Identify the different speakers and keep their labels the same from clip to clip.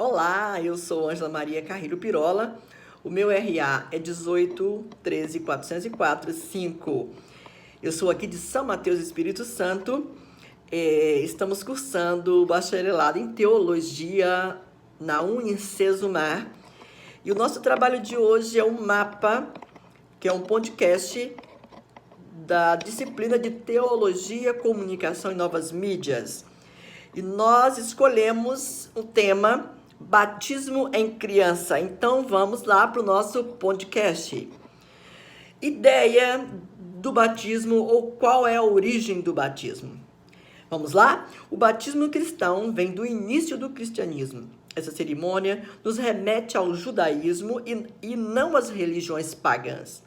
Speaker 1: Olá, eu sou Ângela Maria Carrilho Pirola. O meu RA é 18 13 404 5. Eu sou aqui de São Mateus, Espírito Santo. Estamos cursando o bacharelado em Teologia na Unicesumar. E o nosso trabalho de hoje é um mapa, que é um podcast da disciplina de Teologia, Comunicação e Novas Mídias. E nós escolhemos o tema Batismo em Criança. Então vamos lá para o nosso podcast. Ideia do batismo ou qual é a origem do batismo? Vamos lá? O batismo cristão vem do início do cristianismo. Essa cerimônia nos remete ao judaísmo e não às religiões pagãs.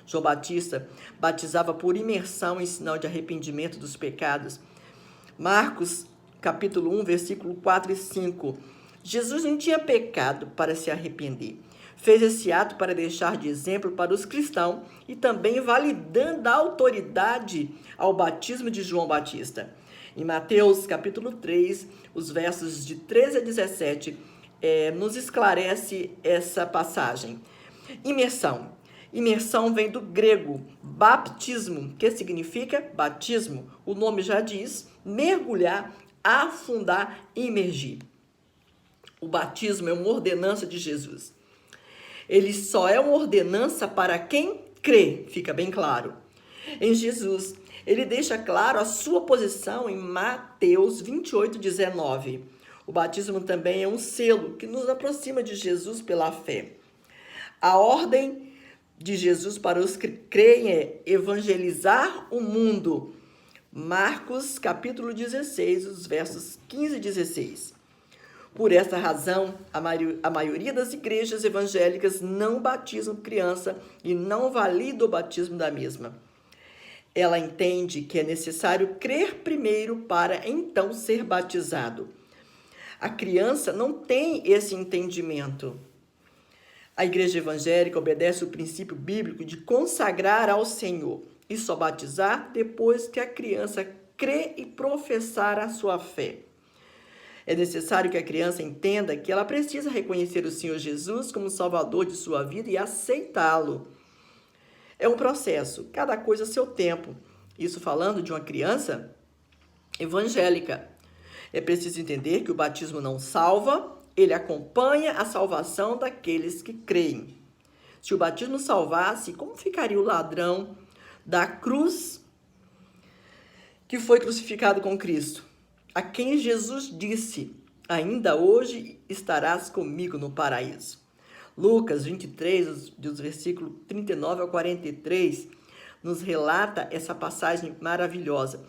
Speaker 1: João Batista batizava por imersão em sinal de arrependimento dos pecados. Marcos, capítulo 1, versículo 4 e 5. Jesus não tinha pecado para se arrepender. Fez esse ato para deixar de exemplo para os cristãos e também validando a autoridade ao batismo de João Batista. Em Mateus, capítulo 3, os versos de 13 a 17, nos esclarece essa passagem. Imersão. Imersão vem do grego baptismo, que significa batismo. O nome já diz mergulhar, afundar, imergir. O batismo é uma ordenança de Jesus. Ele só é uma ordenança para quem crê, fica bem claro. Em Jesus, ele deixa claro a sua posição em Mateus 28, 19. O batismo também é um selo que nos aproxima de Jesus pela fé. A ordem de Jesus para os que creem é evangelizar o mundo. Marcos, capítulo 16, os versos 15 e 16. Por essa razão, a maioria das igrejas evangélicas não batizam criança e não valida o batismo da mesma. Ela entende que é necessário crer primeiro para então ser batizado. A criança não tem esse entendimento. A igreja evangélica obedece o princípio bíblico de consagrar ao Senhor e só batizar depois que a criança crê e professar a sua fé. É necessário que a criança entenda que ela precisa reconhecer o Senhor Jesus como Salvador de sua vida e aceitá-lo. É um processo, cada coisa a seu tempo. Isso falando de uma criança evangélica. É preciso entender que o batismo não salva, ele acompanha a salvação daqueles que creem. Se o batismo salvasse, como ficaria o ladrão da cruz que foi crucificado com Cristo? A quem Jesus disse, ainda hoje estarás comigo no paraíso. Lucas 23, dos versículos 39 ao 43, nos relata essa passagem maravilhosa.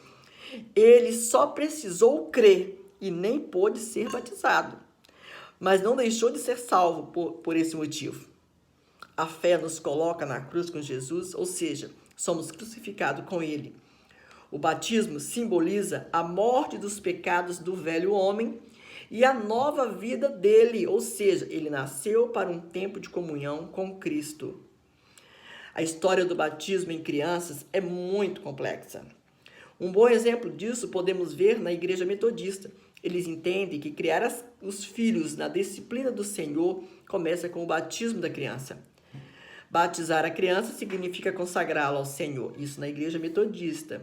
Speaker 1: Ele só precisou crer e nem pôde ser batizado, mas não deixou de ser salvo por esse motivo. A fé nos coloca na cruz com Jesus, ou seja, somos crucificados com ele. O batismo simboliza a morte dos pecados do velho homem e a nova vida dele, ou seja, ele nasceu para um tempo de comunhão com Cristo. A história do batismo em crianças é muito complexa. Um bom exemplo disso podemos ver na Igreja Metodista. Eles entendem que criar os filhos na disciplina do Senhor começa com o batismo da criança. Batizar a criança significa consagrá-la ao Senhor, isso na Igreja Metodista.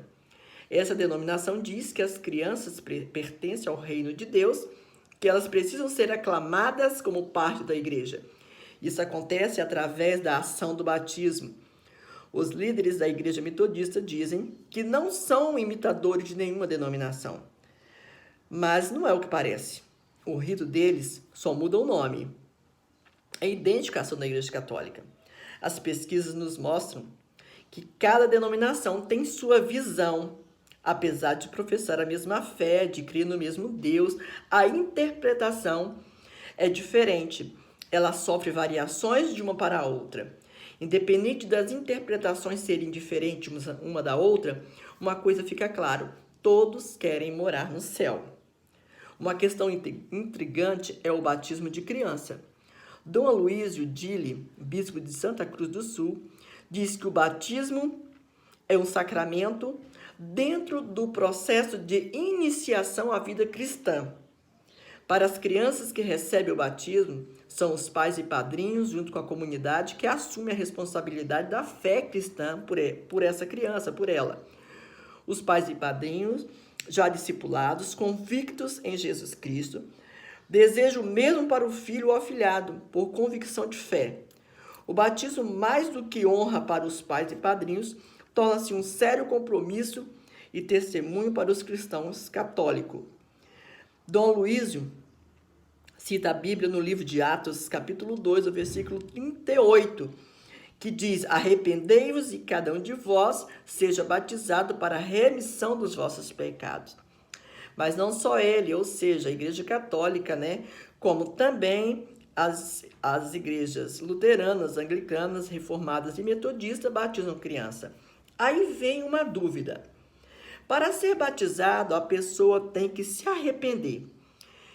Speaker 1: Essa denominação diz que as crianças pertencem ao reino de Deus, que elas precisam ser aclamadas como parte da igreja. Isso acontece através da ação do batismo. Os líderes da igreja metodista dizem que não são imitadores de nenhuma denominação. Mas não é o que parece. O rito deles só muda o nome. É idêntico à ação da igreja católica. As pesquisas nos mostram que cada denominação tem sua visão. Apesar de professar a mesma fé, de crer no mesmo Deus, a interpretação é diferente. Ela sofre variações de uma para a outra. Independente das interpretações serem diferentes uma da outra, uma coisa fica claro: todos querem morar no céu. Uma questão intrigante é o batismo de criança. Dom Aloysio Dille, bispo de Santa Cruz do Sul, diz que o batismo é um sacramento dentro do processo de iniciação à vida cristã. Para as crianças que recebem o batismo, são os pais e padrinhos, junto com a comunidade, que assumem a responsabilidade da fé cristã por essa criança, por ela. Os pais e padrinhos, já discipulados, convictos em Jesus Cristo, desejam o mesmo para o filho ou afilhado, por convicção de fé. O batismo, mais do que honra para os pais e padrinhos, torna-se um sério compromisso e testemunho para os cristãos católicos. Dom Luísio cita a Bíblia no livro de Atos, capítulo 2, o versículo 38, que diz: arrependei-vos e cada um de vós seja batizado para a remissão dos vossos pecados. Mas não só ele, ou seja, a Igreja Católica, como também as igrejas luteranas, anglicanas, reformadas e metodistas batizam criança. Aí vem uma dúvida. Para ser batizado, a pessoa tem que se arrepender.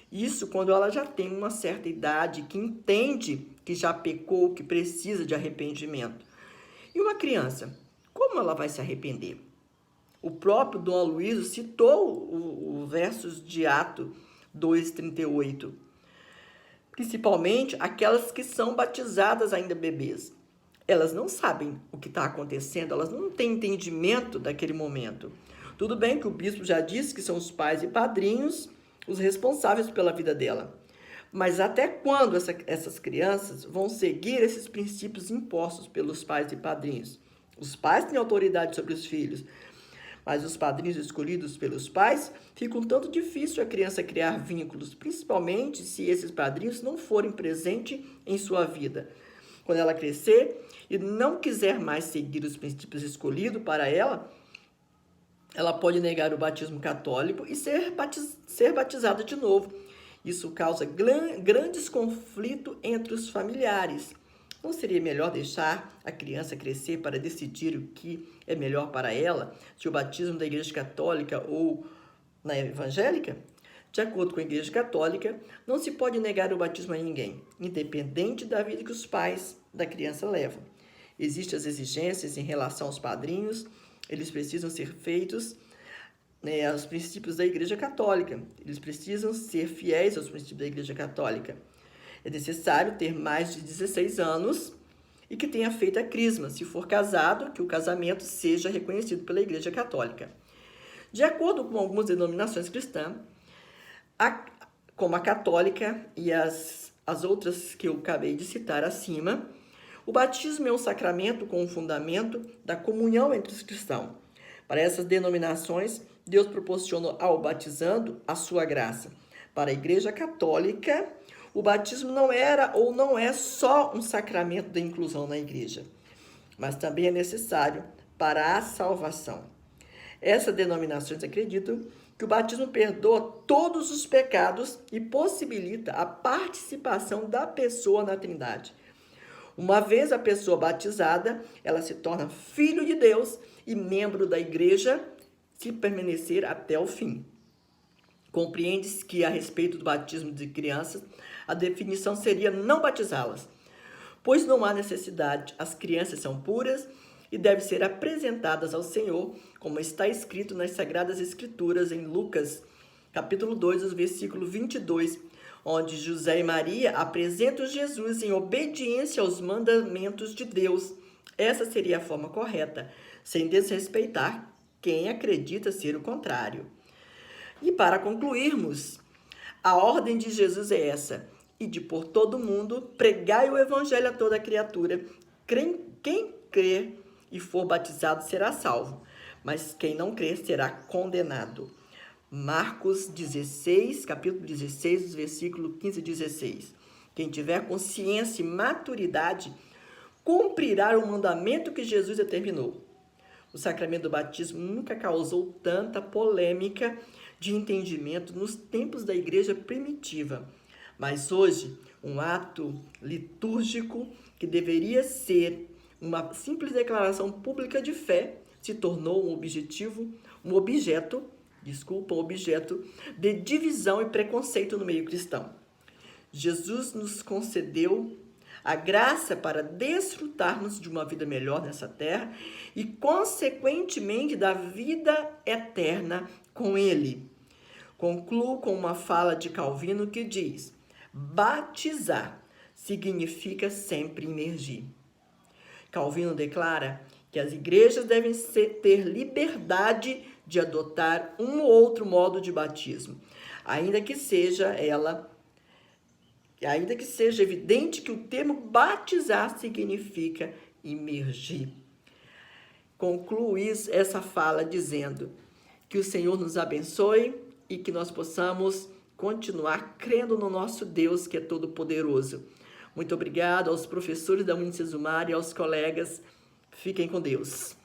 Speaker 1: Isso quando ela já tem uma certa idade, que entende que já pecou, que precisa de arrependimento. E uma criança, como ela vai se arrepender? O próprio Dom Aloysio citou o versos de Atos 2,38. Principalmente aquelas que são batizadas ainda bebês. Elas não sabem o que está acontecendo, elas não têm entendimento daquele momento. Tudo bem que o bispo já disse que são os pais e padrinhos os responsáveis pela vida dela. Mas até quando essas crianças vão seguir esses princípios impostos pelos pais e padrinhos? Os pais têm autoridade sobre os filhos, mas os padrinhos escolhidos pelos pais, fica um tanto difícil a criança criar vínculos, principalmente se esses padrinhos não forem presentes em sua vida. Quando ela crescer e não quiser mais seguir os princípios escolhidos para ela, ela pode negar o batismo católico e ser batizada de novo. Isso causa grandes conflitos entre os familiares. Não seria melhor deixar a criança crescer para decidir o que é melhor para ela, se o batismo da Igreja Católica ou na evangélica? De acordo com a Igreja Católica, não se pode negar o batismo a ninguém, independente da vida que os pais da criança levam. Existem as exigências em relação aos padrinhos, eles precisam ser feitos aos princípios da Igreja Católica, eles precisam ser fiéis aos princípios da Igreja Católica. É necessário ter mais de 16 anos e que tenha feito a crisma, se for casado, que o casamento seja reconhecido pela Igreja Católica. De acordo com algumas denominações cristãs, como a católica e as outras que eu acabei de citar acima, o batismo é um sacramento com o fundamento da comunhão entre os cristãos. Para essas denominações, Deus proporcionou ao batizando a sua graça. Para a Igreja Católica, o batismo não era ou não é só um sacramento da inclusão na igreja, mas também é necessário para a salvação. Essas denominações acreditam que o batismo perdoa todos os pecados e possibilita a participação da pessoa na Trindade. Uma vez a pessoa batizada, ela se torna filho de Deus e membro da igreja se permanecer até o fim. Compreende-se que, a respeito do batismo de crianças, a definição seria não batizá-las, pois não há necessidade. As crianças são puras e devem ser apresentadas ao Senhor, como está escrito nas Sagradas Escrituras, em Lucas, capítulo 2, versículo 22, onde José e Maria apresentam Jesus em obediência aos mandamentos de Deus. Essa seria a forma correta, sem desrespeitar quem acredita ser o contrário. E para concluirmos, a ordem de Jesus é essa: ide por todo mundo, pregai o evangelho a toda criatura. Quem crer e for batizado será salvo, mas quem não crer será condenado. Marcos 16, capítulo 16, versículo 15 e 16. Quem tiver consciência e maturidade, cumprirá o mandamento que Jesus determinou. O sacramento do batismo nunca causou tanta polêmica de entendimento nos tempos da igreja primitiva, mas hoje um ato litúrgico que deveria ser uma simples declaração pública de fé se tornou um objeto de divisão e preconceito no meio cristão. Jesus nos concedeu a graça para desfrutarmos de uma vida melhor nessa terra e, consequentemente, da vida eterna com Ele. Concluo com uma fala de Calvino que diz: batizar significa sempre imergir. Calvino declara que as igrejas devem ter liberdade de adotar um ou outro modo de batismo, ainda que seja evidente que o termo batizar significa imergir. Concluo essa fala dizendo que o Senhor nos abençoe e que nós possamos continuar crendo no nosso Deus, que é todo-poderoso. Muito obrigado aos professores da Unicesumar e aos colegas. Fiquem com Deus.